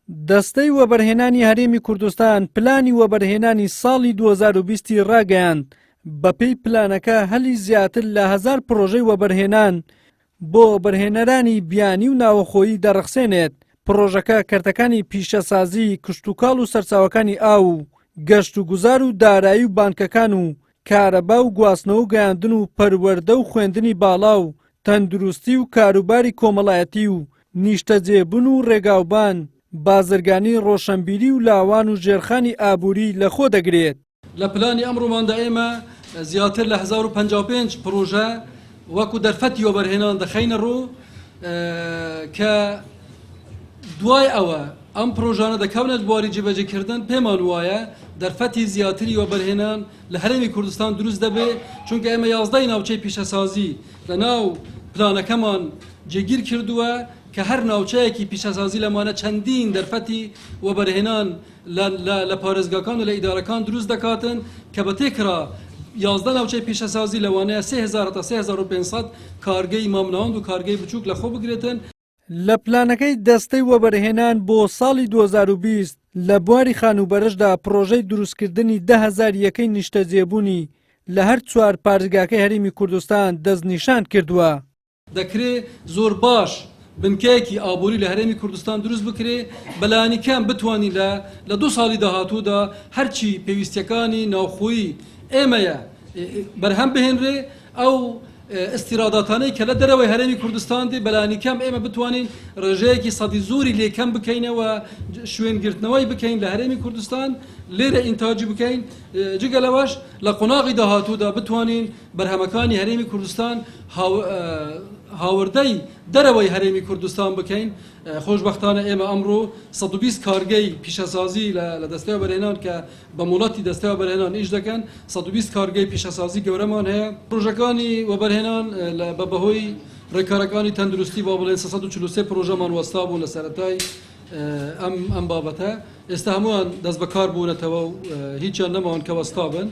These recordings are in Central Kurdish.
دەستەی وەبەرهێنانی هەرێمی کوردستان پلانی وەبەرهێنانی ساڵی 2020 ڕاگەیاند. بەپێی پلانەکە هەلی زیاتر لە 1000 پرۆژەی وەبەرهێنان بۆ بەرهێنەرانی بیانی و ناوخۆیی دەڕەخسێنێت. پرۆژەکە کەرتەکانی پیشەسازی، کشتوکاڵ و سەرچاوەکانی ئاو، گەشت و گوزار و دارایی و بانکەکان و کارەبا و گواستنەوە و گەیاندن و پەروەردە و خوێندنی باڵا و تەندروستی و کاروباری کۆمەڵایەتی و نیشتەجێبوون و ڕێگاوبان، بازرگانی ڕۆشنبیری و لاوان و ژێرخانی ئابووری لەخۆ دەگرێت. لە پلانی ئەمڕۆماندا ئێمە زیاتر لە 1055 پرۆژە وەکو دەرفەتی وەبەرهێنان دەخەینە ڕوو کە دوای ئەوە ئەم پرۆژانە دەکەونە بواری جێبەجێکردن. پێمان وایە دەرفەتی زیاتری وەبەرهێنان لە هەرێمی کوردستان دروست دەبێت، چونکە ئێمە 11 ناوچەی پیشەسازی لە ناو پلانەکەمان جێگیر کردووە کە هەر ناوچەیەکی پیشەسازی لەمانە چەندین دەرفەتی وەبەرهێنان لە پارێزگاکان و لە ئیدارەکان دروست دەکاتن کە بە تێکرا 11 ناوچەی پیشەسازی لەوانەیە 3000 تا 3500 کارگەی مامناوەند و کارگەی بچووک لەخۆ بگرێتن. لە پلانەکەی دەستەی وەبەرهێنان بۆ ساڵی 2020 لە بواری خانوبەرشدا پرۆژەی دروستکردنی 10,000 یەکەی نیشتەجێبوونی لە هەر 4 پارێزگاکەی هەرێمی کوردستان دەستنیشان کردووە. دەکرێت زۆر باش بنکەیەکی ئابووری لە هەرێمی کوردستان دروست بکرێ، بەلایانی کەم بتوانین لە 2 ساڵی داهاتوودا هەرچی پێویستیەکانی ناوخۆیی ئێمەیە بەرهەم بهێنرێ. ئەو استیراداتانەی کە لە دەرەوەی هەرێمی کوردستان دێ بەلایانی کەم ئێمە بتوانین ڕێژەیەکی سەدی زۆری لێکەم بکەینەوە، شوێنگرتنەوەی بکەین لە هەرێمی کوردستان، لێرە ئینتاجی بکەین. جگە لەوەش لە قۆناغی داهاتوودا بتوانین بەرهەمەکانی هەرێمی کوردستان هاوردەی دەرەوەی هەرێمی کوردستان بکەین. خۆشبەختانە ئێمە ئەمڕۆ 120 کارگەی پیشەسازی لە دەستەی وەبەرهێنان کە بە موڵەتی دەستەی وەبەرهێنان ئیش دەکەن، 120 کارگەی پیشەسازی گەورەمان هەیە. پرۆژەکانی وەبەرهێنان بە بەهۆی ڕێکارەکانی تەندروستی با بڵێن 343 پرۆژەمان وەستا بوو لە سەرەتای ئەم بابەتە. ئێستا هەمووان دەست بەکار بوونەتەوە و هیچیان نەماوەن کە وەستا بن.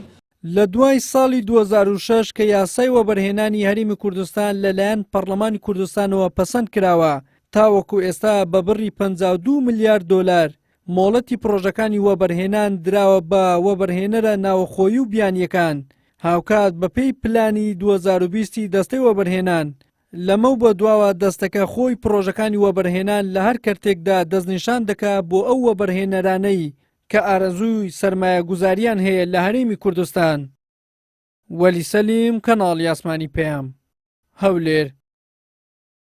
لە دوای ساڵی 2006 کە یاسای وەبەرهێنانی هەرێمی کوردستان لەلایەن پەرلەمانی کوردستانەوە پەسەند کراوە، تاوەکو ئێستا بە بڕی 52 ملیار دۆلار مۆڵەتی پرۆژەکانی وەبەرهێنان دراوە بە وەبەرهێنەرە ناوخۆیی و بیانیەکان. هاوکات بەپێی پلانی 2020 دەستەی وەبەرهێنان لەمە بە دواوە دەستەکە خۆی پرۆژەکانی وەبەرهێنان لە هەر کەرتێکدا دەستنیشان دەکات بۆ ئەو وەبەرهێنەرانەی کە ئارەزووی سەرمایە گوزاریان هەیە لە هەرێمی کوردستان. وەلی سەلیم، کەناڵی ئاسمانی پێم، هەولێر.